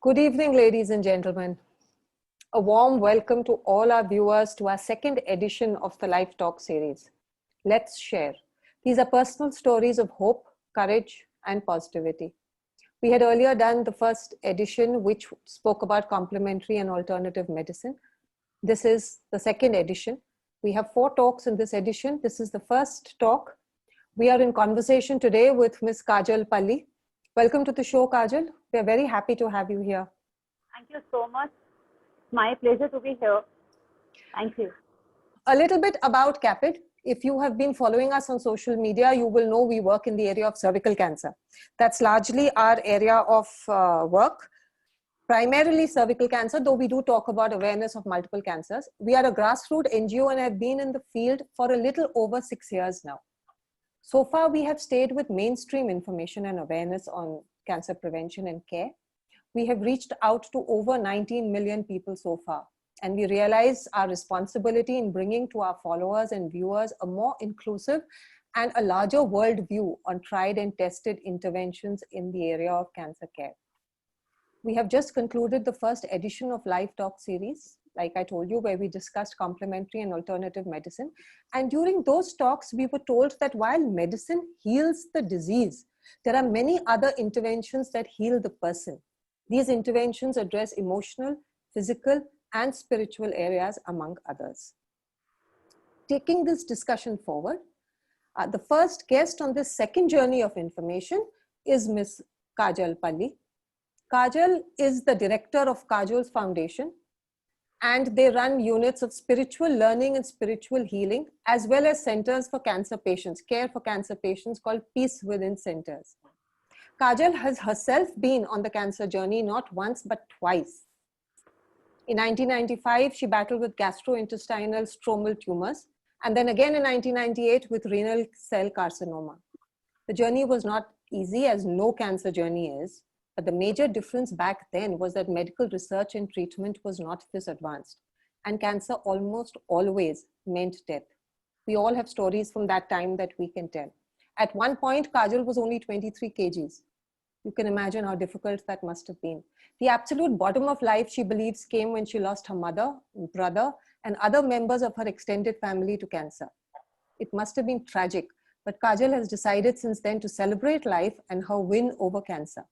Good evening, ladies and gentlemen. A warm welcome to all our viewers to our second edition of the Life Talk series. Let's share. These are personal stories of hope, courage, and positivity. We had earlier done the first edition, which spoke about complementary and alternative medicine. This is the second edition. We have 4 talks in this edition. This is the first talk. We are in conversation today with Ms. Kajal Palli. Welcome to the show, Kajal. We are very happy to have you here. Thank you so much. My pleasure to be here. Thank you. A little bit about CAPID. If you have been following us on social media, you will know we work in the area of cervical cancer. That's largely our area of work. Primarily cervical cancer, though we do talk about awareness of multiple cancers. We are a grassroots NGO and have been in the field for a little over 6 years now. So far, we have stayed with mainstream information and awareness on cancer prevention and care. We have reached out to over 19 million people so far. And we realize our responsibility in bringing to our followers and viewers a more inclusive and a larger worldview on tried and tested interventions in the area of cancer care. We have just concluded the first edition of Life Talk series, like I told you, where we discussed complementary and alternative medicine. And during those talks, we were told that while medicine heals the disease, there are many other interventions that heal the person. These interventions address emotional, physical, and spiritual areas, among others. Taking this discussion forward, the first guest on this second journey of information is Ms. Kajal Palli. Kajal is the director of Kajal's Foundation, and they run units of spiritual learning and spiritual healing, as well as centers for cancer patients, care for cancer patients called Peace Within Centers. Kajal has herself been on the cancer journey not once but twice. In 1995, she battled with gastrointestinal stromal tumors, and then again in 1998 with renal cell carcinoma. The journey was not easy, as no cancer journey is, but the major difference back then was that medical research and treatment was not this advanced, and cancer almost always meant death. We all have stories from that time that we can tell. At one point, Kajal was only 23 kgs. You can imagine how difficult that must have been. The absolute bottom of life, she believes, came when she lost her mother, brother, and other members of her extended family to cancer. It must have been tragic, but Kajal has decided since then to celebrate life and her win over cancer.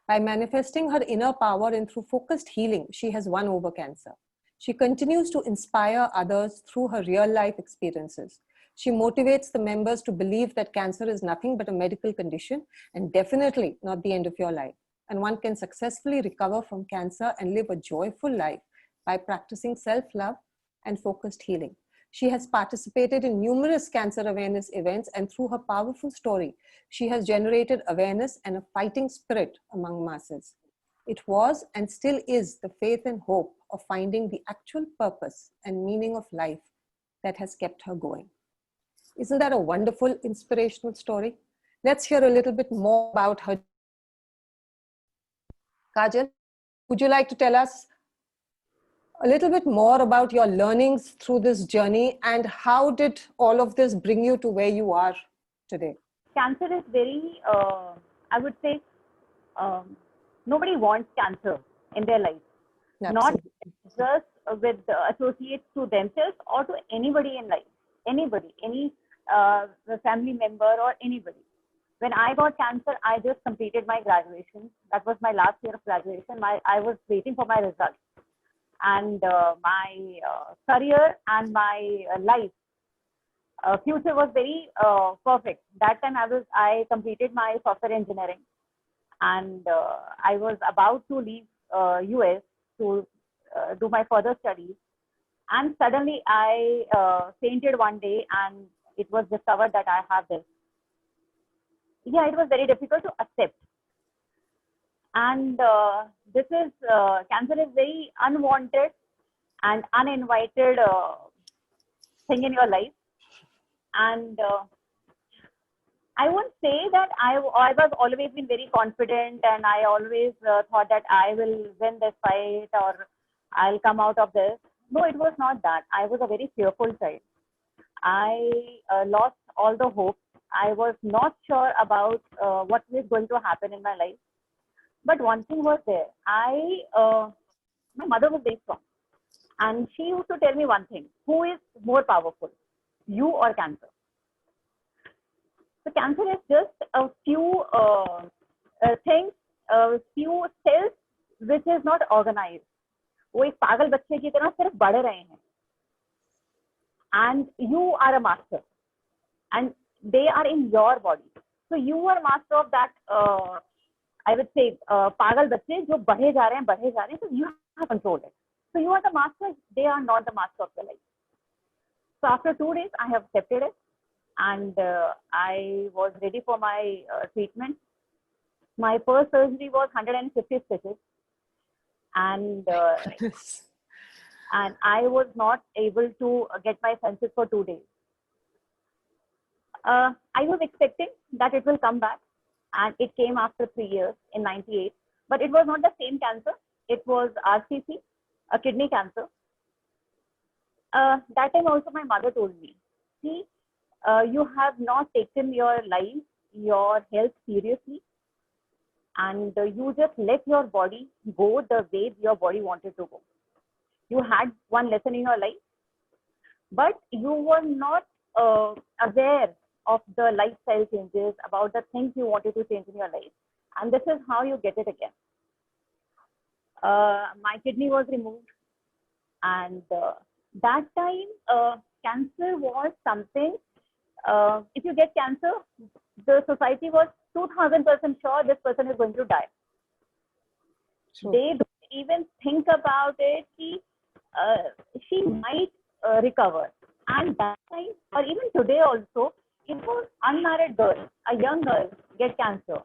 By manifesting her inner power and through focused healing, she has won over cancer. She continues to inspire others through her real-life experiences. She motivates the members to believe that cancer is nothing but a medical condition and definitely not the end of your life. And one can successfully recover from cancer and live a joyful life by practicing self-love and focused healing. She has participated in numerous cancer awareness events, and through her powerful story, she has generated awareness and a fighting spirit among masses. It was and still is the faith and hope of finding the actual purpose and meaning of life that has kept her going. Isn't that a wonderful, inspirational story? Let's hear a little bit more about her. Kajal, would you like to tell us a little bit more about your learnings through this journey, and how did all of this bring you to where you are today? Cancer is very, I would say, nobody wants cancer in their life. Absolutely. Not just with associates to themselves or to anybody in life. Anybody, any family member or anybody. When I got cancer, I just completed my graduation. That was my last year of graduation. I was waiting for my results. And my career and my life future was very perfect. That time I completed my software engineering, and I was about to leave US to do my further studies. And suddenly I fainted one day, and it was discovered that I have this. Yeah, it was very difficult to accept. And this is, cancer is very unwanted and uninvited thing in your life. And I won't say that I was always been very confident, and I always thought that I will win this fight or I'll come out of this. No, it was not that. I was a very fearful child. I lost all the hope. I was not sure about what is going to happen in my life. But one thing was there. My mother was very strong, and she used to tell me one thing: who is more powerful, you or cancer? So cancer is just a few things, few cells which is not organized. वो एक पागल बच्चे की तरह सिर्फ बढ़ रहे हैं. And you are a master, and they are in your body. So you are master of that. I would say पागल बच्चे जो बढ़े जा रहे हैं. So you have controlled it. So you are the master. They are not the master of your life. So after 2 days, I have accepted it, and I was ready for my treatment. My first surgery was 150 stitches, and I was not able to get my senses for 2 days. I was expecting that it will come back, and it came after 3 years in '98. But it was not the same cancer. It was RCC, a kidney cancer. That time also my mother told me, see, you have not taken your life, your health seriously, and you just let your body go the way your body wanted to go. You had one lesson in your life, but you were not aware of the lifestyle changes, about the things you wanted to change in your life. And this is how you get it again. My kidney was removed, and that time cancer was something. If you get cancer, the society was 2000% sure this person is going to die. Sure. They don't even think about it. She might recover. And that time, or even today also, if an unmarried girl, a young girl, get cancer,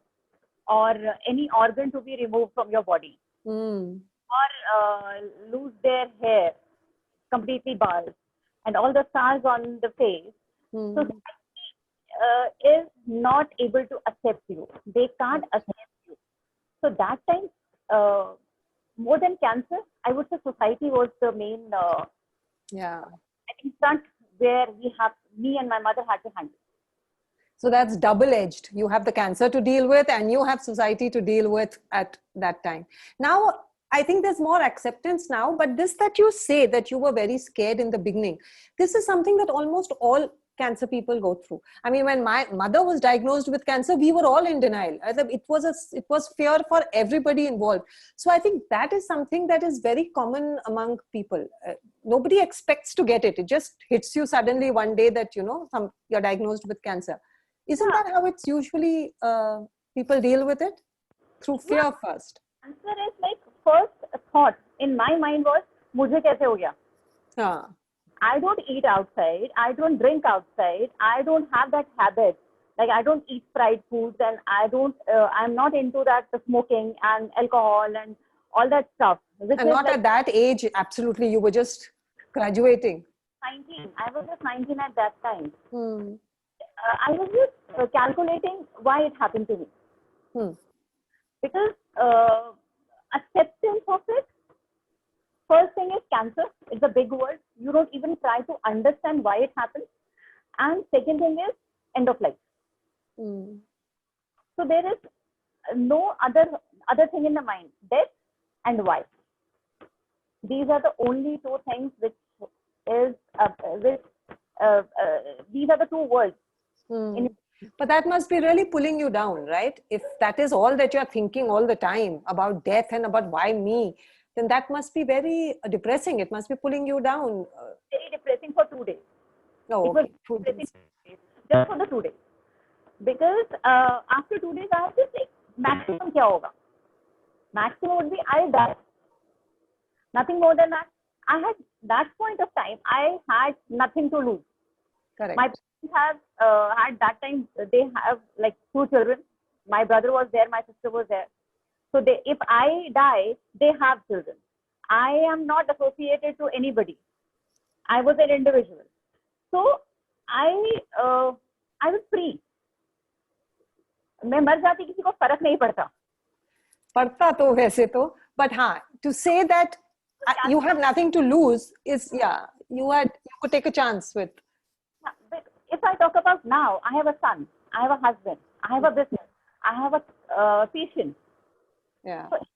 or any organ to be removed from your body, or lose their hair completely bald, and all the scars on the face, society is not able to accept you. They can't accept you. So that time, more than cancer, I would say society was the main I think front where me and my mother had to handle. So that's double-edged. You have the cancer to deal with, and you have society to deal with at that time. Now, I think there's more acceptance now, but this that you say that you were very scared in the beginning, this is something that almost all cancer people go through. I mean, when my mother was diagnosed with cancer, we were all in denial. It was fear for everybody involved. So I think that is something that is very common among people. Nobody expects to get it. It just hits you suddenly one day that, you're diagnosed with cancer. Isn't that how it's usually people deal with it? Through fear first. Answer is like first thought in my mind was, "Mujhe kaise ho gaya?" I don't eat outside. I don't drink outside. I don't have that habit. Like I don't eat fried foods, and I'm not into that smoking and alcohol and all that stuff. And not at that age, absolutely. You were just graduating. 19. I was just 19 at that time. I was just calculating why it happened to me. Because acceptance of it, first thing is cancer. It's a big word. You don't even try to understand why it happens. And second thing is end of life. So there is no other thing in the mind. Death and why. These are the only two things which is these are the two words. But that must be really pulling you down, right? If that is all that you're thinking all the time about death and about why me, then that must be very depressing. It must be pulling you down. Very depressing for 2 days. Oh, it was depressing just for the 2 days. Because after 2 days, I was just like, maximum kya hoga? Maximum would be I'll die. Nothing more than that. I had that point of time, I had nothing to lose. Correct. My parents have had that time, they have like 2 children. My brother was there, my sister was there. So if I die, they have children. I am not associated to anybody. I was an individual. So I was free. मैं मर जाती, किसी को फर्क नहीं पड़ता. पड़ता तो वैसे तो, but to say that you have nothing to lose is, you could take a chance with. If I talk about now, I have a son, I have a husband, I have a business, I have a patient. Yeah. So if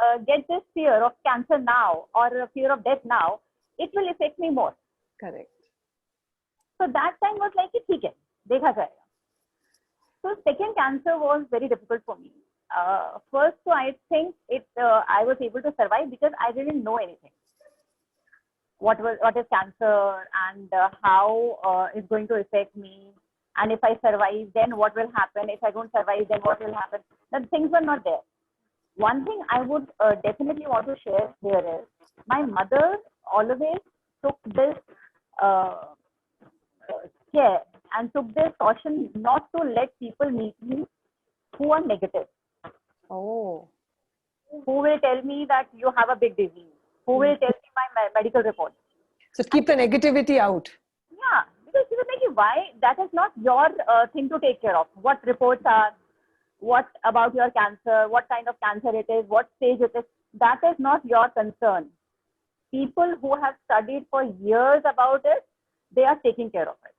I get this fear of cancer now or a fear of death now, it will affect me more. Correct. So that time was like, ठीक है, देखा जाएगा. So second cancer was very difficult for me. First, so I think I was able to survive because I didn't know anything. What is cancer and how it's going to affect me, and if I survive, then what will happen? If I don't survive, then what will happen? The things were not there. One thing I would definitely want to share here is my mother always took this uh, care and took this caution not to let people meet me who are negative, Oh. who will tell me that you have a big disease, who will tell me my medical report. So keep the negativity out. Yeah, because she was like, why? That is not your thing to take care of. What reports are, what about your cancer, what kind of cancer it is, what stage it is. That is not your concern. People who have studied for years about it, they are taking care of it.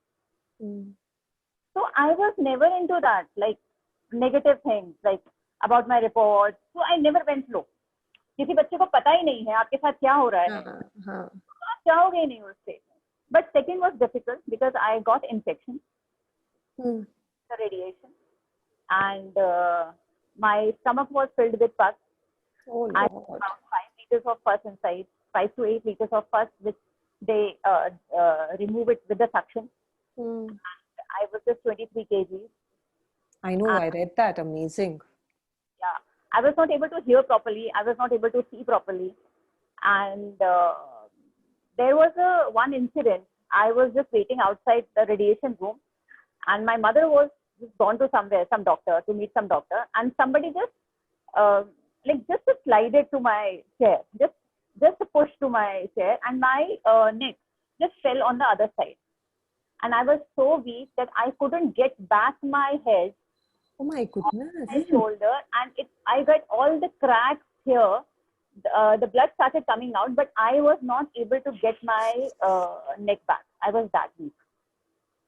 So I was never into that, like negative things, like about my reports. So I never went slow. किसी बच्चे को पता ही नहीं है आपके साथ क्या हो रहा है, तो आप जाओगे ही नहीं उस स्टेज में. But second was difficult because I got infection, the radiation, and my stomach was filled with pus. Oh, I Lord. had around 5 liters of pus inside, 5 to 8 liters of pus, which they remove it with the suction. I was just 23 kgs. I know, I read that. Amazing. Yeah, I was not able to hear properly. I was not able to see properly. And there was one incident. I was just waiting outside the radiation room, and my mother was just gone to somewhere, some doctor, to meet some doctor, and somebody just slided to my chair, just a push to my chair, and my neck just fell on the other side. And I was so weak that I couldn't get back my head. Oh my goodness. My shoulder, and I got all the cracks here. The blood started coming out, but I was not able to get my neck back. I was that weak.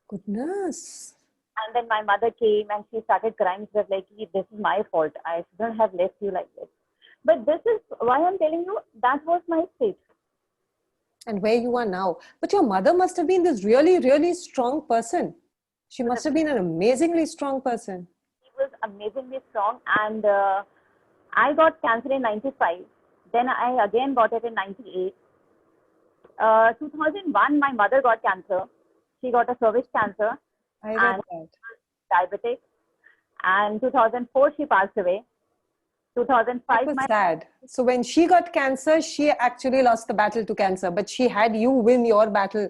Goodness. And then my mother came and she started crying. She was like, this is my fault. I shouldn't have left you like this. But this is why I'm telling you, that was my state. And where you are now. But your mother must have been this really, really strong person. She must have been an amazingly strong person. She was amazingly strong. And I got cancer in 95. Then I again got it in 98. 2001, my mother got cancer. She got a cervix cancer. I read that. Diabetic. And 2004, she passed away. 2005, that was sad. So when she got cancer, she actually lost the battle to cancer, but she had you win your battle.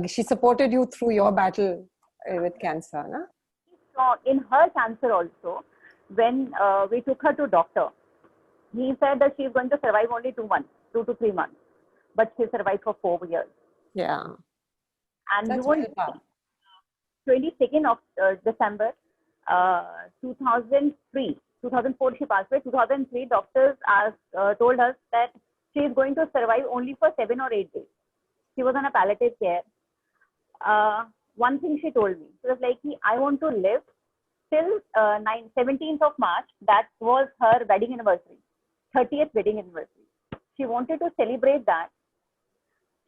She supported you through your battle with cancer. Na? So in her cancer also, when we took her to doctor, he said that she is going to survive only 2 months, 2 to 3 months, but she survived for 4 years. Yeah. And that's you won't 22nd of December 2004 she passed away. 2003 doctors told us that she is going to survive only for 7 or 8 days. She was on a palliative care. One thing she told me, she was like, I want to live till 17th of March. That was her wedding anniversary, 30th wedding anniversary. She wanted to celebrate that.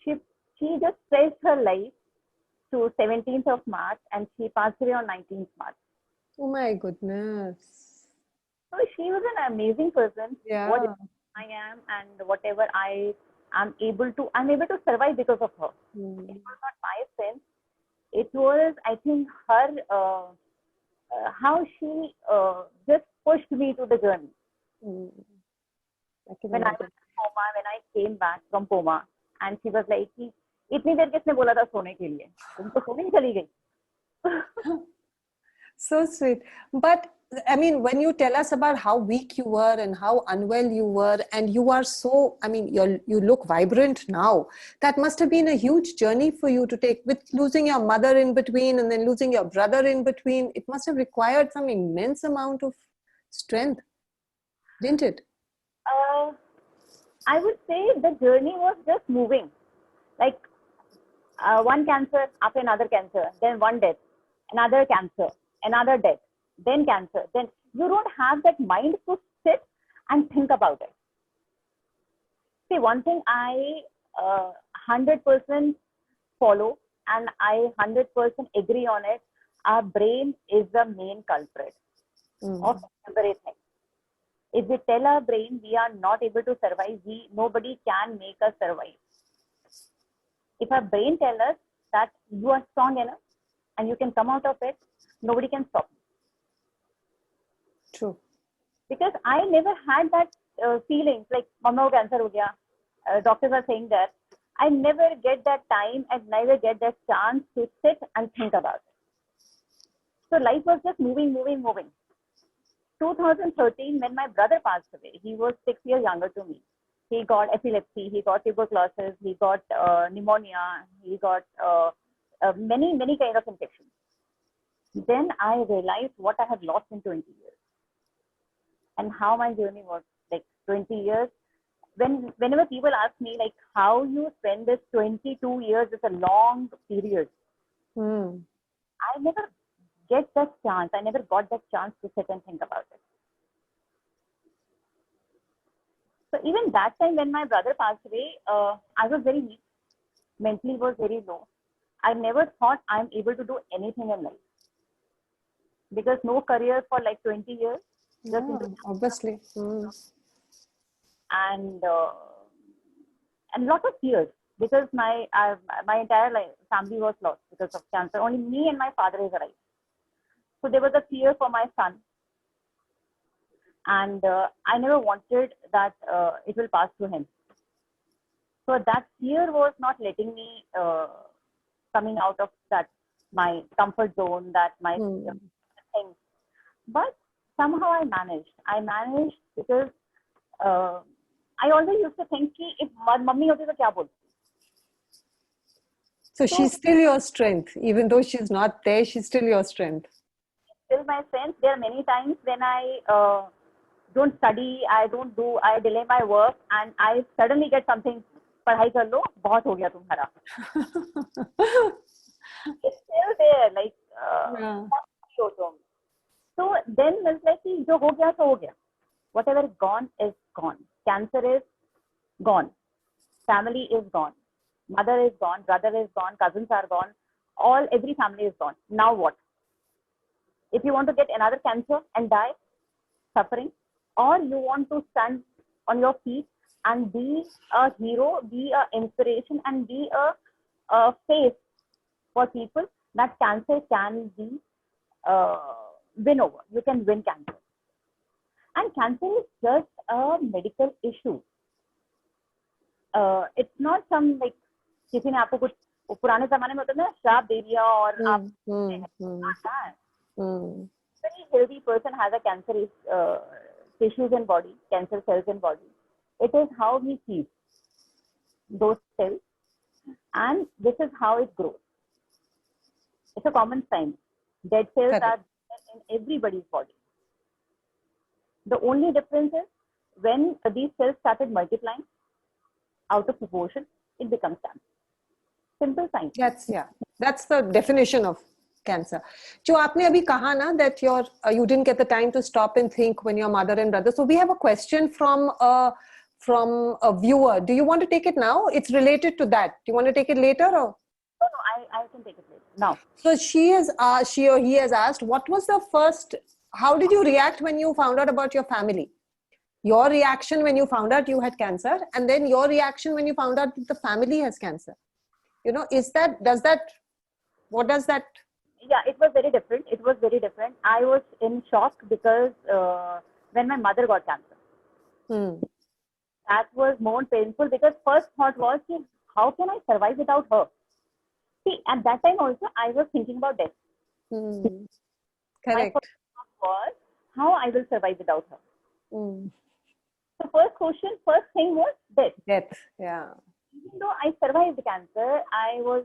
She just stretched her life to 17th of March, and she passed away on 19th March. Oh my goodness. So she was an amazing person. Yeah. What I am and whatever I'm able to survive because of her. It was not my sin. It was, I think, her, how she just pushed me to the journey. When I was in coma, when I came back from coma, and she was like, इतनी देर किसने बोला था सोने के लिए? तुम तो सोने ही चली गई. So sweet. But I mean, when you tell us about how weak you were and how unwell you were, and you are so, I mean, you look vibrant now. That must have been a huge journey for you to take, with losing your mother in between and then losing your brother in between. It must have required some immense amount of strength, didn't it? I would say the journey was just moving. Like one cancer after another cancer, then one death, another cancer, another death, then cancer. Then you don't have that mind to sit and think about it. See, one thing I 100% follow and I 100% agree on it. Our brain is the main culprit of everything. If we tell our brain we are not able to survive, nobody can make us survive. If our brain tells us that you are strong enough and you can come out of it, nobody can stop you. True. Because I never had that feeling like, mama ko cancer ho gaya. Doctors are saying that. I never get that time and never get that chance to sit and think about it. So life was just moving. 2013, when my brother passed away, he was 6 years younger to me. He got epilepsy, he got tuberculosis, he got pneumonia, he got many kind of infections. Then I realized what I have lost in 20 years and how my journey was. Like 20 years. Whenever people ask me like how you spend this 22 years, it's a long period. I never get that chance. I never got that chance to sit and think about it. So even that time when my brother passed away, I was very weak. Mentally was very low. I never thought I'm able to do anything in life. Because no career for like 20 years. Yeah, obviously. And lot of fears because my entire family was lost because of cancer. Only me and my father is alive. So there was a fear for my son. And I never wanted that it will pass to him. So that fear was not letting me coming out of that, my comfort zone, that my thing. But somehow I managed. I managed because I always used to think ki if mummy hoti to kya bolti. So she's still your strength, even though she's not there. She's still your strength. Still my strength. There are many times when I don't study, I delay my work, and I suddenly get something. पढ़ाई कर लो, बहुत हो गया तुम्हारा. It's still there, like. So then it's like कि जो हो गया तो हो गया. Whatever is gone is gone. Cancer is gone. Family is gone. Mother is gone. Brother is gone. Cousins are gone. Every family is gone. Now what? If you want to get another cancer and die, suffering, or you want to stand on your feet and be a hero, be an inspiration, and be a face for people, that cancer can be win over. You can win cancer. And cancer is just a medical issue. It's not some like किसी ने आपको कुछ पुराने जमाने में होता था ना श्राप दे दिया और आप very healthy person has a cancer tissues in body, cancer cells in body. It is how he sees those cells, and this is how it grows. It's a common sign. Dead cells are in everybody's body. The only difference is when these cells started multiplying out of proportion, it becomes cancer. Simple science. That's the definition of cancer. जो आपने अभी कहा ना that you didn't get the time to stop and think when your mother and brother. So we have a question from a viewer. Do you want to take it now? It's related to that. Do you want to take it later or? No, I can take it later. Now. So she or he has asked, what was the first? How did you react when you found out about your family? Your reaction when you found out you had cancer, and then your reaction when you found out that the family has cancer. You know, what does that? Yeah, it was very different. I was in shock because when my mother got cancer, that was more painful because first thought was, how can I survive without her? See, at that time also, I was thinking about death. Correct. My first thought was how I will survive without her. So first thing was death. Death, yeah. Even though I survived the cancer, I was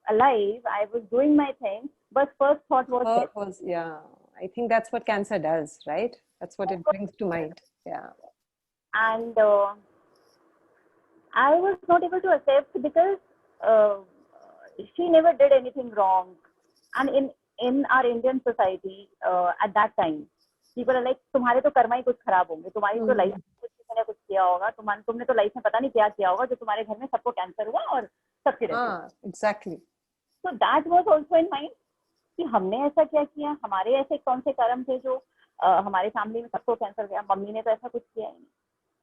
alive, I was doing my thing, but first thought was death. Yeah, I think that's what cancer does, right? That's what it brings to mind. Yeah. And I was not able to accept because she never did anything wrong. And in our Indian society at that time, People are like, तुम्हारे तो कर्मा ही कुछ खराब होंगे, तुम्हारी तो life में कुछ किसी ने कुछ किया होगा, तुमने तो लाइफ में पता नहीं क्या किया होगा जो तुम्हारे घर में सबको कैंसर हुआ और सबके रहते। Exactly. So that was also in mind कि हमने ऐसा क्या किया, हमारे ऐसे कौन से कर्म थे जो हमारे फैमिली में सबको कैंसर गया, मम्मी ने तो ऐसा कुछ किया ही नहीं.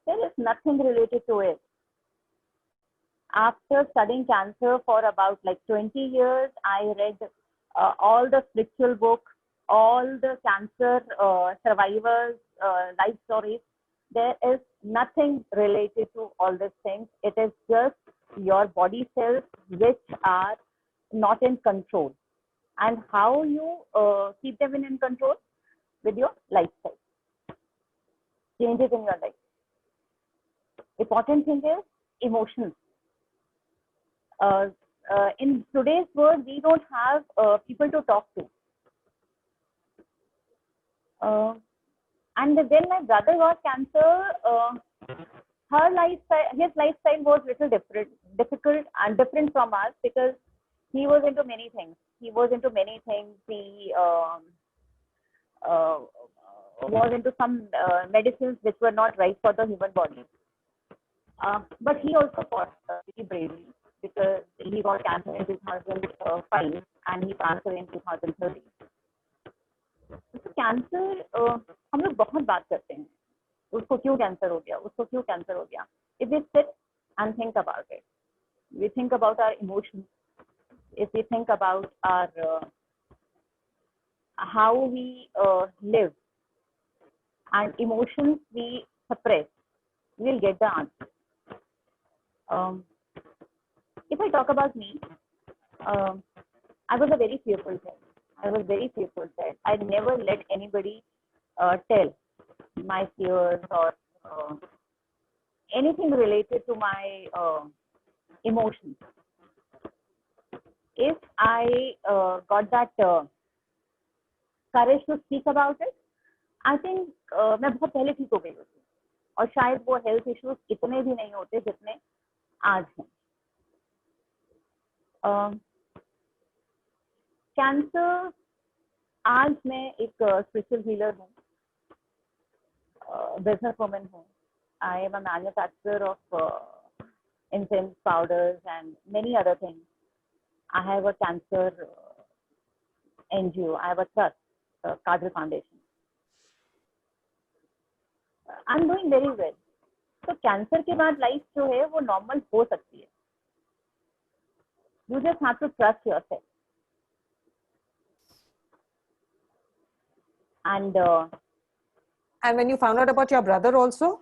There is nothing related to it. After studying cancer for about like 20 years, I read all the spiritual books, all the cancer survivors' life stories. There is nothing related to all these things. It is just your body cells which are not in control. And how you keep them in control? With your lifestyle. Changes in your life. Important thing is emotions. In today's world, we don't have people to talk to. And when my brother got cancer, his lifestyle was little difficult and different from us because he was into many things. He was into some medicines which were not right for the human body. But he also fought very bravely because he got cancer in 2005 and he passed away in 2013. तो cancer हम लोग बहुत बात करते हैं, उसको क्यों cancer हो गया. If we sit and think about it, we think about our emotions, if we think about our how we live and emotions we suppress, we'll get the answer. If I talk about me, I was a very fearful child. I never let anybody tell my fears or anything related to my emotions. If I got that courage to speak about it, I think मैं बहुत पहले ठीक हो गई होती और शायद वो हेल्थ इश्यूज इतने भी नहीं होते जितने आज हैं. कैंसर, आज मैं एक स्पिरिचुअल हीलर हूँ, बिजनेस वुमन हूँ. I am a manufacturer of incense powders and many other things. I have a cancer NGO. I have a trust, Kadri Foundation. I'm doing very well. तो cancer के बाद life जो है वो normal हो सकती है. You just have to trust yourself. And when you found out about your brother also?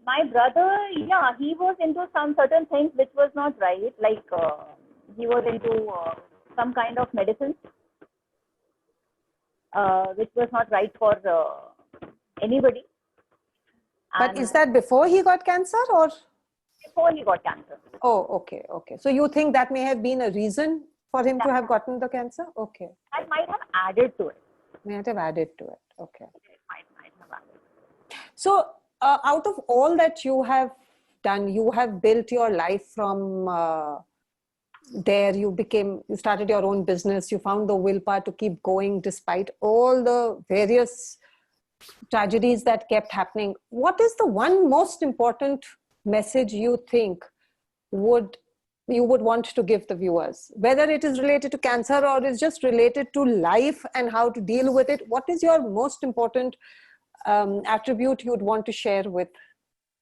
My brother, yeah, he was into some certain things which was not right. Like he was into some kind of medicine which was not right for anybody. But And is that before he got cancer or? Before he got cancer. Oh, okay. So you think that may have been a reason for him to have gotten the cancer? Okay. That might have added to it. Might have added to it. Okay. It might have added. So out of all that you have done, you have built your life from there. You started your own business. You found the willpower to keep going despite all the various tragedies that kept happening. What is the one most important message you think you would want to give the viewers, whether it is related to cancer or is just related to life and how to deal with it? What is your most important attribute you would want to share with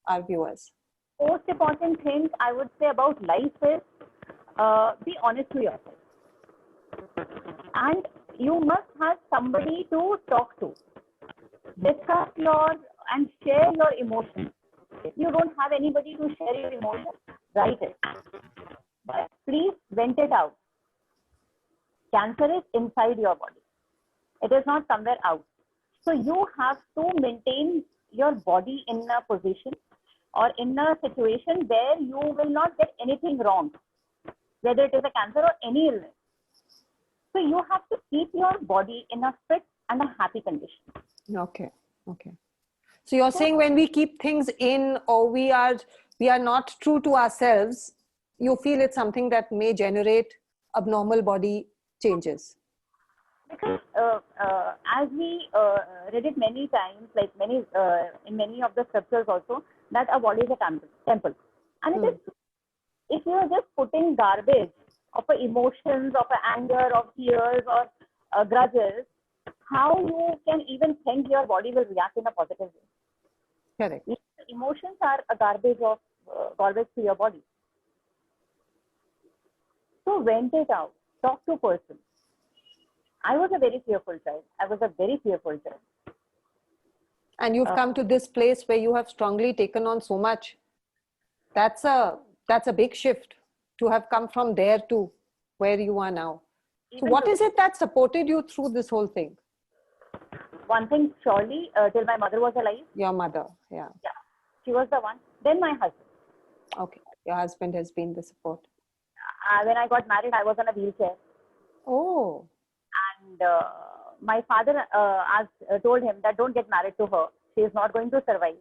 our viewers? Most important thing I would say about life is be honest to yourself. And you must have somebody to talk to. Discuss and share your emotions. If you don't have anybody to share your emotions, write it. But please vent it out. Cancer is inside your body. It is not somewhere out. So you have to maintain your body in a position or in a situation where you will not get anything wrong, whether it is a cancer or any illness. So you have to keep your body in a fit and a happy condition. Okay. So you're saying when we keep things in or we are not true to ourselves, you feel it's something that may generate abnormal body changes. Because as we read it many times, like many in many of the scriptures also, that our body is a temple. And it is, if you are just putting garbage of emotions, of anger, of tears, or grudges, how you can even think your body will react in a positive way? Correct. Emotions are a garbage to your body. So vent it out. Talk to a person. I was a very fearful child. And you've come to this place where you have strongly taken on so much. That's a big shift to have come from there to where you are now. So what is it that supported you through this whole thing? One thing, surely, till my mother was alive. Your mother, yeah. Yeah, she was the one. Then my husband. Okay, your husband has been the support. When I got married, I was on a wheelchair. Oh. And my father told him that don't get married to her. She is not going to survive.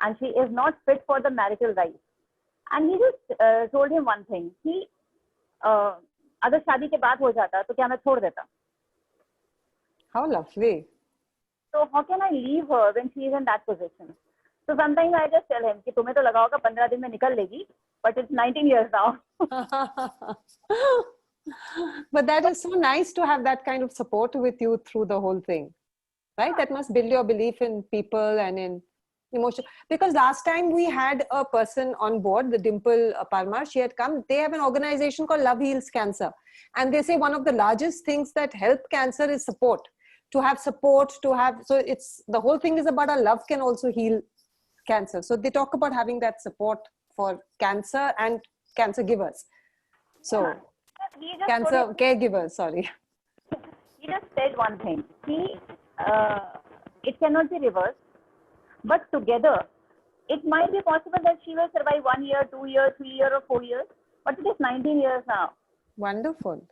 And she is not fit for the marital life. And he just told him one thing. He, अगर शादी के बाद हो जाता तो क्या मैं छोड़ देता? How lovely. So how can I leave her when she is in that position? So sometimes I just tell him कि तुम्हें तो लगा होगा 15 दिन में निकल लेगी, but it's 19 years now. But that is so nice to have that kind of support with you through the whole thing, right? That must build your belief in people and in emotion. Because last time we had a person on board, the Dimple Parmar, she had come. They have an organization called Love Heals Cancer. And they say one of the largest things that help cancer is support. To have support, so it's, the whole thing is about our love can also heal cancer. So they talk about having that support for cancer and cancer givers. So cancer caregivers, sorry. He just said one thing. It cannot be reversed, but together, it might be possible that she will survive 1 year, 2 years, 3 years, or 4 years. But it is 19 years now. Wonderful.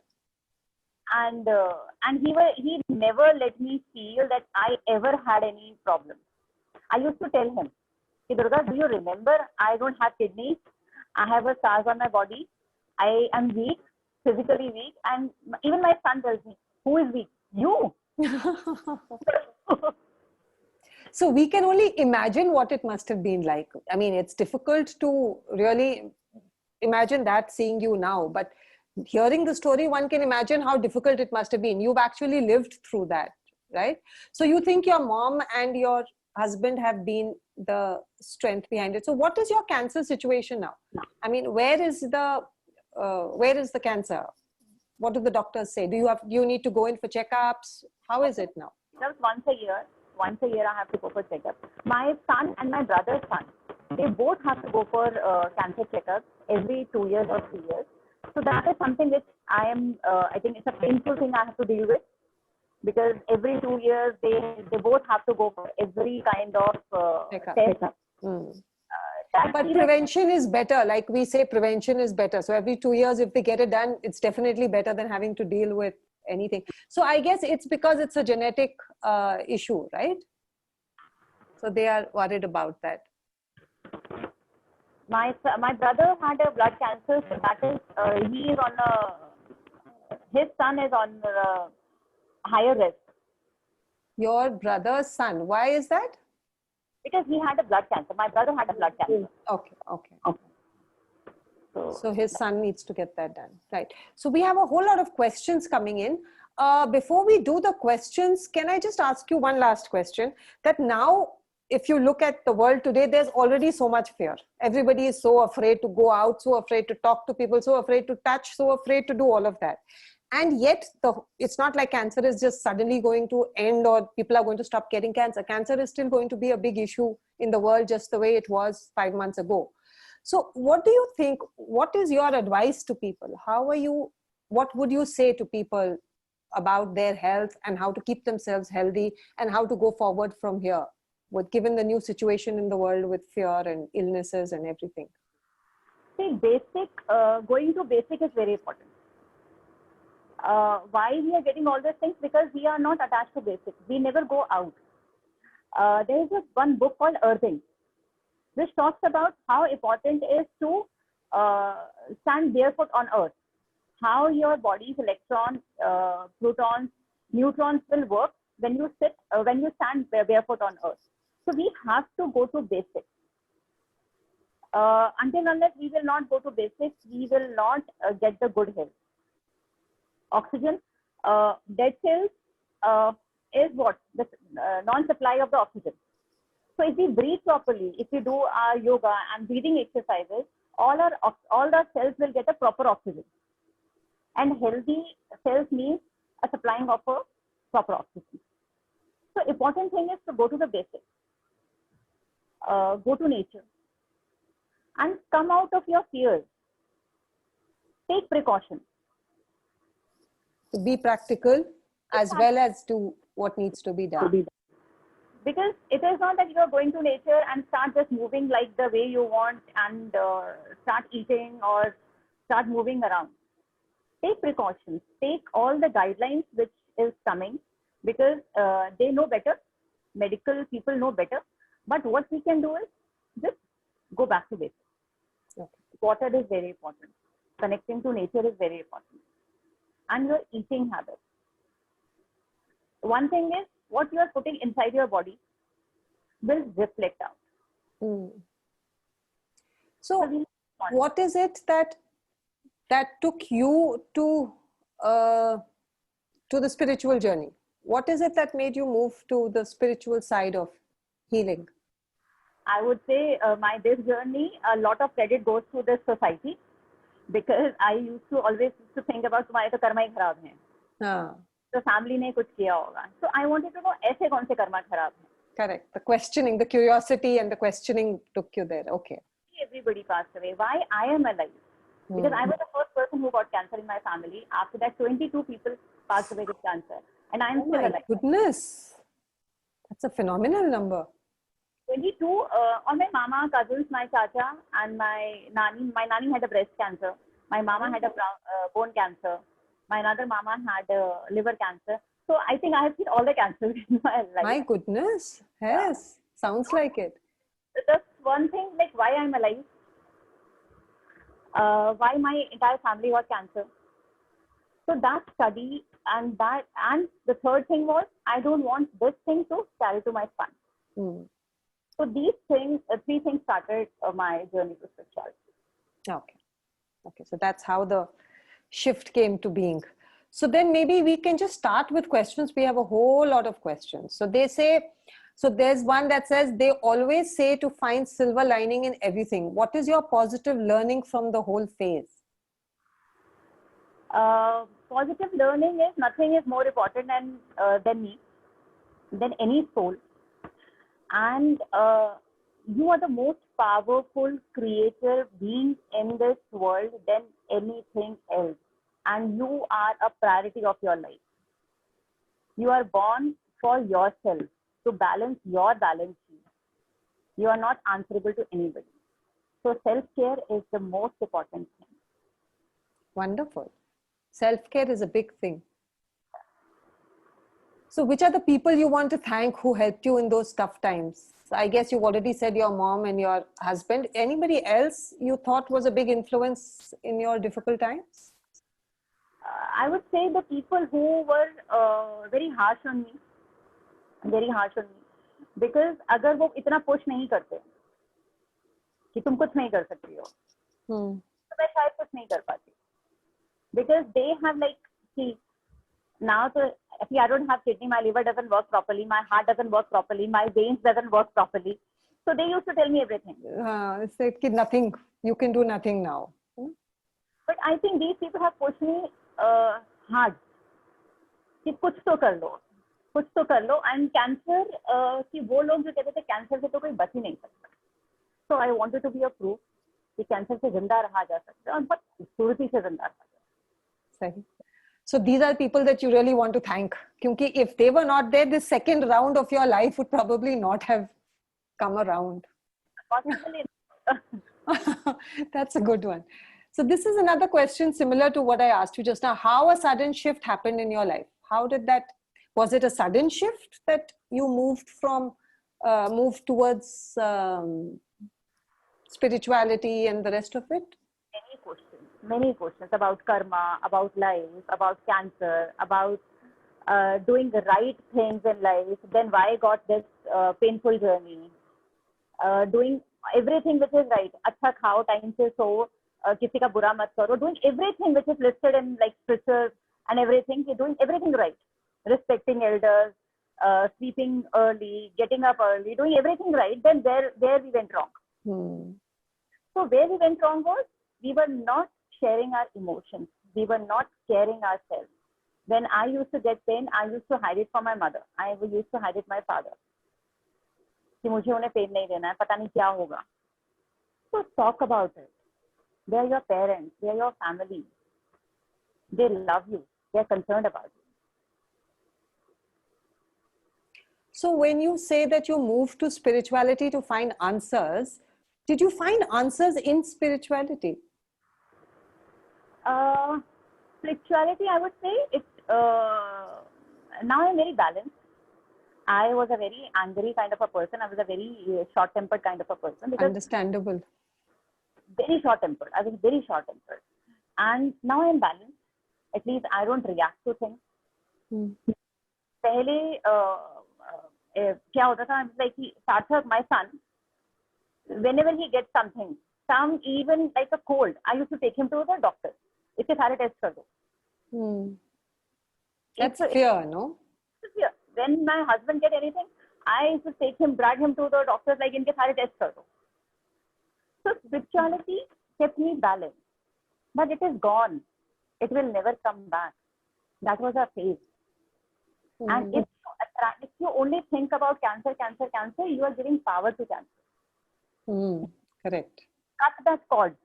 And he never let me feel that I ever had any problem. I used to tell him, Durga, do you remember? I don't have kidneys. I have a scars on my body. I am weak, physically weak. And even my son tells me, who is weak? You. So we can only imagine what it must have been like. I mean, it's difficult to really imagine that seeing you now, but hearing the story, one can imagine how difficult it must have been. You've actually lived through that, right? So you think your mom and your husband have been the strength behind it. So what is your cancer situation now? I mean, where is the cancer? What do the doctors say? Do you need to go in for checkups? How is it now? Just once a year I have to go for checkup. My son and my brother's son, they both have to go for cancer checkups every 2 years or 3 years. So that is something which I think it's a painful thing I have to deal with, because every 2 years they both have to go for every kind of checkup. But prevention is better. Like we say, prevention is better. So every 2 years, if they get it done, it's definitely better than having to deal with anything. So I guess it's because it's a genetic issue, right? So they are worried about that. My brother had a blood cancer, so that is his son is on higher risk. Your brother's son, why is that? Because he had a blood cancer. My brother had a blood cancer. Okay. So his son needs to get that done, right? So we have a whole lot of questions coming in. Before we do the questions, can I just ask you one last question? That now, if you look at the world today, there's already so much fear. Everybody is so afraid to go out, so afraid to talk to people, so afraid to touch, so afraid to do all of that. And yet, it's not like cancer is just suddenly going to end or people are going to stop getting cancer. Cancer is still going to be a big issue in the world just the way it was 5 months ago. So what do you think, what is your advice to people? What would you say to people about their health and how to keep themselves healthy and how to go forward from here, given the new situation in the world with fear and illnesses and everything? See, going to basic is very important. Why we are getting all these things? Because we are not attached to basics. We never go out. There is one book called Earthing, which talks about how important it is to stand barefoot on earth. How your body's electrons, protons, Neutrons will work when you stand barefoot on earth. So we have to go to basics. Until unless we will not go to basics, we will not get the good health. Oxygen, dead cells is what? The non-supply of the oxygen. So if we breathe properly, if we do our yoga and breathing exercises, all the cells will get a proper oxygen. And healthy cells means a supplying of a proper oxygen. So important thing is to go to the basics. Go to nature and come out of your fears. Take precautions. To be practical as well as do what needs to be done. Because it is not that you are going to nature and start just moving like the way you want and start eating or start moving around. Take precautions. Take all the guidelines which is coming, because they know better. Medical people know better. But what we can do is just go back to basics. Okay. Water is very important. Connecting to nature is very important. And your eating habits. One thing is, what you are putting inside your body will reflect out. So what is it that took you to the spiritual journey? What is it that made you move to the spiritual side of healing? I would say this journey, a lot of credit goes to this society, because I used to always think about तुम्हारे तो कर्मा ही खराब हैं. So family ने कुछ किया होगा. So I wanted to know ऐसे कौन से कर्मा खराब हैं. Correct. The questioning, the curiosity and the questioning took you there. Okay. Everybody passed away. Why I am alive? Because I was the first person who got cancer in my family. After that, 22 people passed away with cancer, and I am still alive. Oh my goodness, that's a phenomenal number. 22. All my mama, cousins, my chacha, and my nani. My nani had a breast cancer. My mama had a bone cancer. My another mama had liver cancer. So I think I have seen all the cancers in my life. My goodness. Yes. Sounds like it. Just one thing, like why I'm alive. Why my entire family got cancer. So that study and the third thing was, I don't want this thing to carry to my son. So these things, three things started my journey to spirituality. Okay. So that's how the shift came to being. So then maybe we can just start with questions. We have a whole lot of questions. So they say, so there's one that says, they always say to find silver lining in everything. What is your positive learning from the whole phase? Positive learning is nothing is more important than me, than any soul. And you are the most powerful creator being in this world than anything else. And you are a priority of your life. You are born for yourself, to balance your balance sheet. You are not answerable to anybody. So self-care is the most important thing. Wonderful. Self-care is a big thing. So which are the people you want to thank who helped you in those tough times? So I guess you've already said your mom and your husband. Anybody else you thought was a big influence in your difficult times? I would say the people who were very harsh on me. Because अगर वो इतना push नहीं करते कि तुम कुछ नहीं कर सकती हो, तो मैं शायद कुछ नहीं कर पाती. Because they have like, see, now so see, I don't have kidney, my liver doesn't work properly, my heart doesn't work properly, my veins doesn't work properly. So they used to tell me everything. It's like nothing, you can do nothing now. But I think these people have pushed me hard. कि कुछ तो कर लो. And cancer, कि वो लोग जो कहते थे कैंसर से तो कोई बच ही नहीं सकता. So I wanted to be a proof कि कैंसर से जिंदा रहा जा सकता है और बहुत खूबसूरती से जिंदा रहा जा सकता है. So these are people that you really want to thank. Because if they were not there, the second round of your life would probably not have come around. Possibly. That's a good one. So this is another question similar to what I asked you just now. How a sudden shift happened in your life? How did that, was it a sudden shift that you moved towards spirituality and the rest of it? Many questions about karma, about life, about cancer, about doing the right things in life, then why got this painful journey? Doing everything which is right. अच्छा खाओ, time से सो, किसी का बुरा मत करो. Doing everything which is listed in like scriptures and everything. You're doing everything right. Respecting elders, sleeping early, getting up early, doing everything right. Then there we went wrong. So where we went wrong was we were not sharing our emotions. We were not caring ourselves. When I used to get pain, I used to hide it from my mother. I used to hide it from my father. कि मुझे उन्हें pen नहीं देना है, पता नहीं क्या होगा. So talk about it. They are your parents. They are your family. They love you. They are concerned about you. So when you say that you moved to spirituality to find answers, did you find answers in spirituality? Spirituality, I would say, now I'm very balanced. I was a very angry kind of a person. I was a very short-tempered kind of a person. Understandable. Very short-tempered. I was very short-tempered. And now I'm balanced. At least I don't react to things. पहले क्या होता था, like Sarthak, my son, whenever he gets something, even like a cold, I used to take him to the doctor. इसके सारे test कर दो. That's fear, no? Fear. When my husband get anything, I used to take him, drag him to the doctors, like इनके सारे test कर दो. So spirituality kept me balanced, but it is gone. It will never come back. That was a phase. And if you only think about cancer, you are giving power to cancer. Correct. Cut that cord.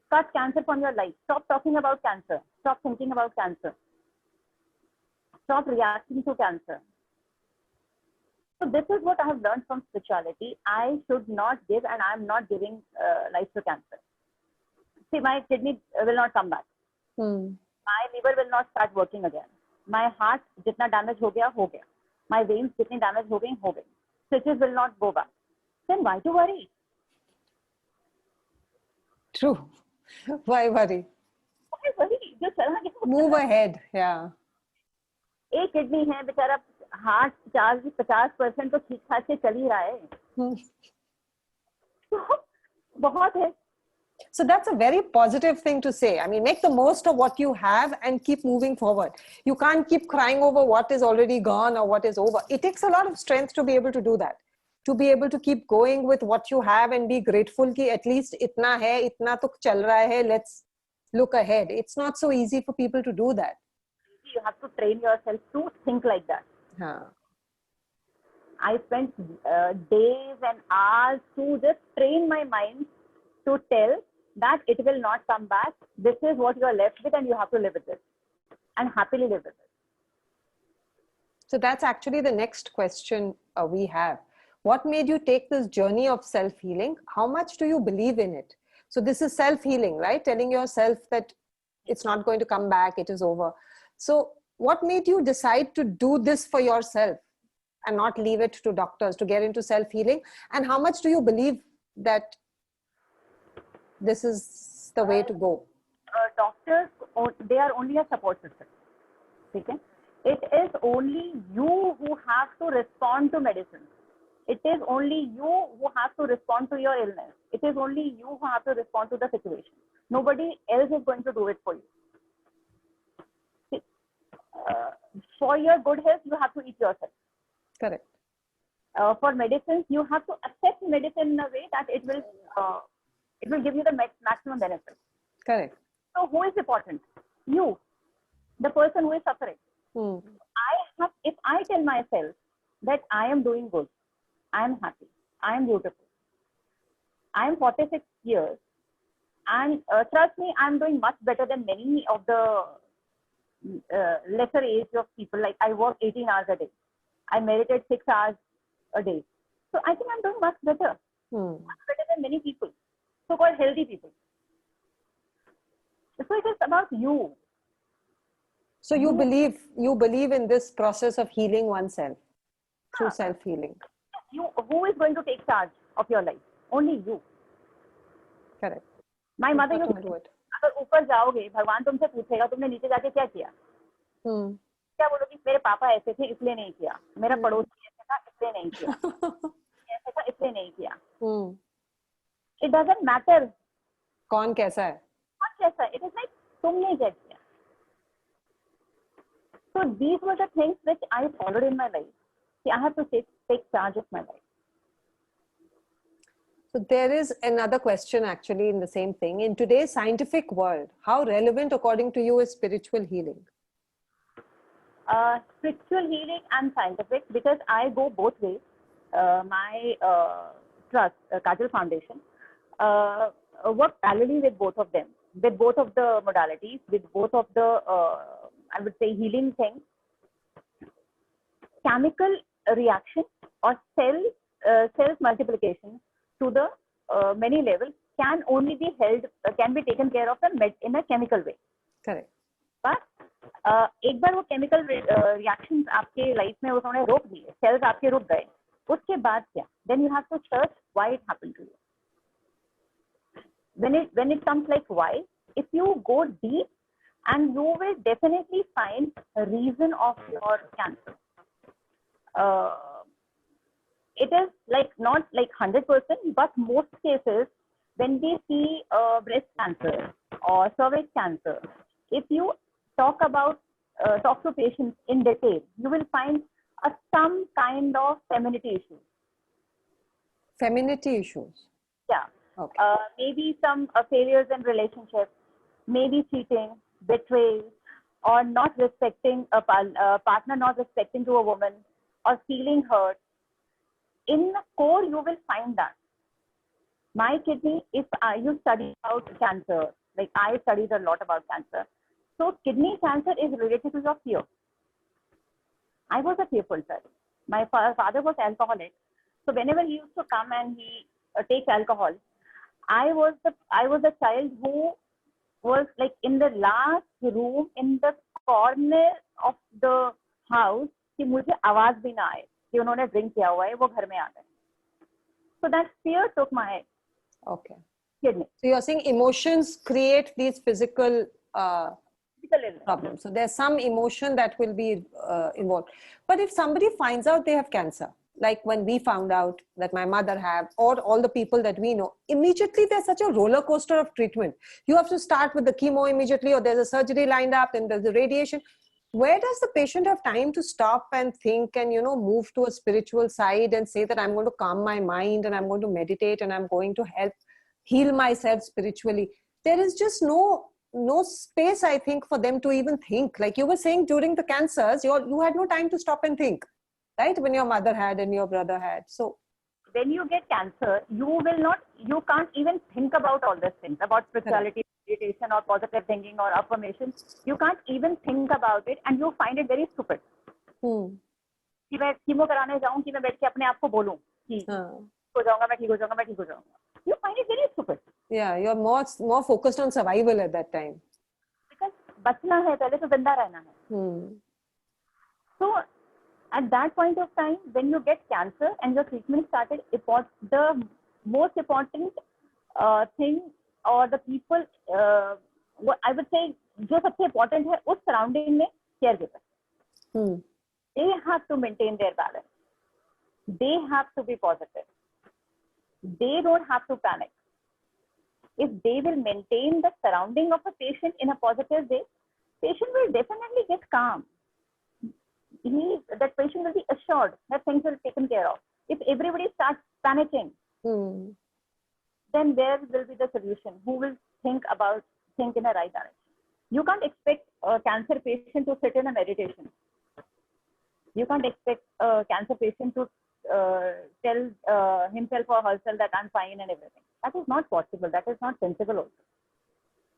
Cut cancer from your life. Stop talking about cancer. Stop thinking about cancer. Stop reacting to cancer. So this is what I have learned from spirituality. I should not give, and I am not giving life to cancer. See, my kidney will not come back. My liver will not start working again. My heart, jitna damage ho gaya, ho gaya. My veins, jitni damage ho gayi, ho gayi. Stitches will not go back. Then why to worry? True. Why worry? Why worry? Just move ahead. Yeah. एक kidney है बेचारा, heart 50% तो ठीक ठाक से चल ही रहा है. बहुत है. So that's a very positive thing to say. I mean, make the most of what you have and keep moving forward. You can't keep crying over what is already gone or what is over. It takes a lot of strength to be able to do that. To be able to keep going with what you have and be grateful कि at least इतना है, इतना तो चल रहा है, let's look ahead. It's not so easy for people to do that. You have to train yourself to think like that. I spent days and hours to just train my mind to tell that it will not come back. This is what you are left with and you have to live with it and happily live with it. So that's actually the next question we have. What made you take this journey of self-healing? How much do you believe in it? So this is self-healing, right? Telling yourself that it's not going to come back, it is over. So what made you decide to do this for yourself and not leave it to doctors, to get into self-healing? And how much do you believe that this is the way to go? Doctors, they are only a support system. Okay? It is only you who have to respond to medicine. It is only you who have to respond to your illness. It is only you who have to respond to the situation. Nobody else is going to do it for you. For your good health, you have to eat yourself. Correct. For medicines, you have to accept medicine in a way that it will give you the maximum benefit. Correct. So who is important? You, the person who is suffering. If I tell myself that I am doing good, I am happy, I am beautiful, I am 46 years, and trust me, I am doing much better than many of the lesser age of people. Like I work 18 hours a day. I meditate 6 hours a day. So I think I'm doing much better. Much better than many people. So-called healthy people. So it is about you. So you believe in this process of healing oneself through self-healing. You, who is going to take charge of your life? Only you. Correct. My mother used to do it. अगर ऊपर जाओगे, भगवान तुमसे पूछेगा तुमने नीचे जाके क्या किया? क्या बोलोगी, मेरे पापा ऐसे थे इसलिए नहीं किया, मेरा पड़ोसी ऐसा था इसलिए नहीं किया, ऐसा था इसलिए नहीं किया. It doesn't matter कौन कैसा है. कौन कैसा है. It is like तुमने क्या किया. So these were the things which I followed in my life. See, I have to take charge of my life. So there is another question actually in the same thing. In today's scientific world, how relevant according to you is spiritual healing? Spiritual healing and scientific, because I go both ways. My trust, Kajal Foundation, work parallelly with both of them, with both of the modalities, with both of the, I would say, healing things. Chemical reaction or cell multiplication to the many levels can only be held, can be taken care of in a chemical way. Correct. But एक बार वो chemical reactions आपके life में उन्होंने रोक दिए, sales आपके रुक गए, उसके बाद क्या? Then you have to search why it happened to you. When it comes like why, if you go deep, and you will definitely find a reason of your cancer. It is like not like 100%, but most cases when we see breast cancer or cervix cancer, if you talk to patients in detail, you will find some kind of femininity issues. Femininity issues. Yeah. Okay. Maybe some failures in relationships, maybe cheating, betrayal, or not respecting a partner, not respecting to a woman, or feeling hurt. In the core, you will find that. My kidney, if you study about cancer, like I studied a lot about cancer. So kidney cancer is related to your fear. I was a fearful child. My father was alcoholic. So whenever he used to come and he takes alcohol, I was a child who was like in the last room in the corner of the house कि मुझे आवाज भी ना आए कि उन्होंने drink किया हुआ है, वो घर में आ गए. So that fear took my kidney. So you're saying emotions create these physical problems. So there's some emotion that will be involved. But if somebody finds out they have cancer, like when we found out that my mother had, or all the people that we know, immediately there's such a roller coaster of treatment. You have to start with the chemo immediately, or there's a surgery lined up, and there's the radiation. Where does the patient have time to stop and think and, move to a spiritual side and say that I'm going to calm my mind and I'm going to meditate and I'm going to help heal myself spiritually? There is just no space, I think, for them to even think. Like you were saying, during the cancers, you had no time to stop and think. Right, when your mother had and your brother had. So when you get cancer, you can't even think about all these things, about spirituality, meditation, or positive thinking, or affirmation. You can't even think about it, and you find it very stupid. कि मैं chemo कराने जाऊं, कि मैं बैठ के अपने आप को बोलूं कि हो जाऊंगा, मैं ठीक हो जाऊंगा, मैं ठीक हो जाऊंगा. You find it very stupid. Yeah, you're more focused on survival at that time. Because बचना है, पहले तो जिंदा रहना है. So at that point of time, when you get cancer and your treatment started, the most important thing, or the people, what I would say, जो सबसे important है उस surrounding में caregiver. They have to maintain their balance. They have to be positive. They don't have to panic. If they will maintain the surrounding of a patient in a positive way, patient will definitely get calm. That patient will be assured that things will be taken care of. If everybody starts panicking, then there will be the solution. Who will think in the right direction? You can't expect a cancer patient to sit in a meditation. You can't expect a cancer patient to tell himself or herself that I'm fine and everything. That is not possible. That is not sensible also.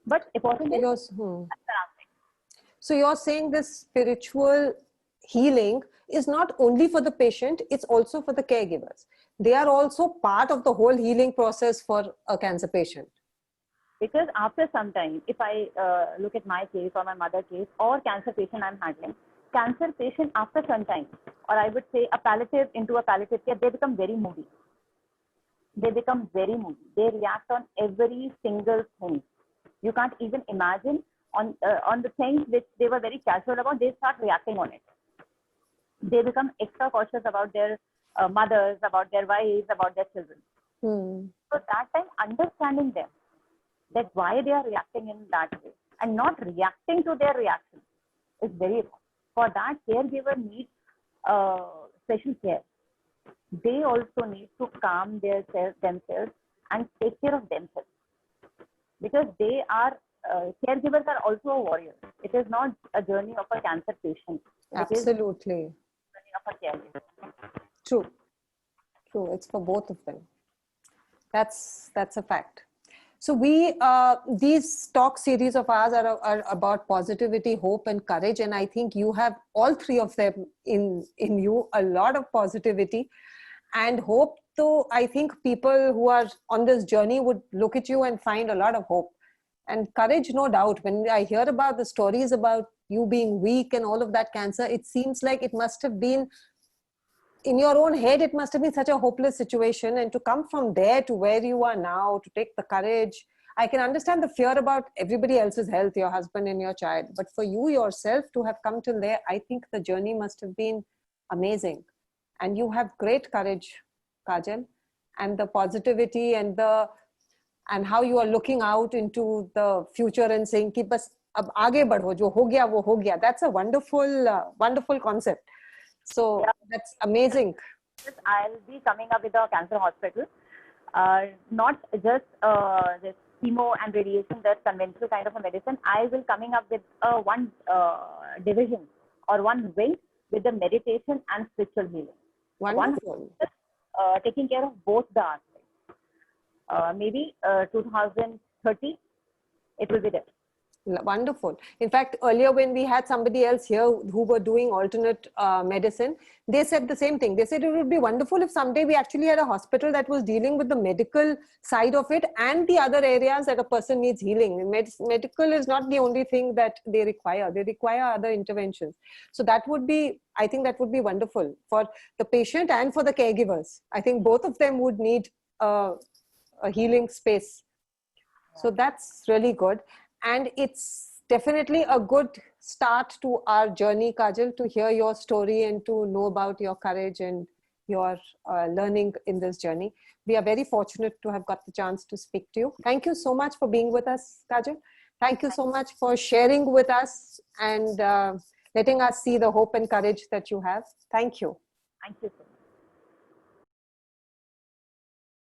But important is So you're saying this spiritual healing is not only for the patient, it's also for the caregivers. They are also part of the whole healing process for a cancer patient. Because after some time, if I look at my case or my mother's case or cancer patient I'm handling, cancer patient after some time, or I would say a palliative into a palliative care, they become very moody. They become very moody. They react on every single thing. You can't even imagine on the things which they were very casual about, they start reacting on it. They become extra cautious about their mothers, about their wives, about their children. So that time, understanding them, that why they are reacting in that way and not reacting to their reaction is very important. For that, caregiver needs special care. They also need to calm themselves and take care of themselves, because they are caregivers are also a warrior. It is not a journey of a cancer patient. Absolutely. It is a journey of a caregiver. True. It's for both of them. That's a fact. So these talk series of ours are about positivity, hope, and courage. And I think you have all three of them in you, a lot of positivity and hope. So I think people who are on this journey would look at you and find a lot of hope and courage, no doubt. When I hear about the stories about you being weak and all of that cancer, it seems like it must have been, in your own head, it must have been such a hopeless situation. And to come from there to where you are now, to take the courage, I can understand the fear about everybody else's health, your husband and your child. But for you yourself to have come till there, I think the journey must have been amazing. And you have great courage, Kajal, and the positivity and how you are looking out into the future and saying, "Ki bas ab aage badho, jo ho gaya wo ho gaya." That's a wonderful concept. So that's amazing. I'll be coming up with a cancer hospital, not just this chemo and radiation, that conventional kind of a medicine. I will coming up with one division or one wing with the meditation and spiritual healing. Wonderful. One taking care of both the aspects. Maybe 2030, it will be there. Wonderful. In fact, earlier when we had somebody else here who were doing alternate medicine, they said the same thing. They said it would be wonderful if someday we actually had a hospital that was dealing with the medical side of it and the other areas that a person needs healing. Medical is not the only thing that they require. They require other interventions. So that would be, I think that would be wonderful for the patient and for the caregivers. I think both of them would need a healing space. So that's really good. And it's definitely a good start to our journey, Kajal, to hear your story and to know about your courage and your learning in this journey. We are very fortunate to have got the chance to speak to you. Thank you so much for being with us, Kajal. Thank you so much for sharing with us and letting us see the hope and courage that you have. Thank you. Thank you, sir.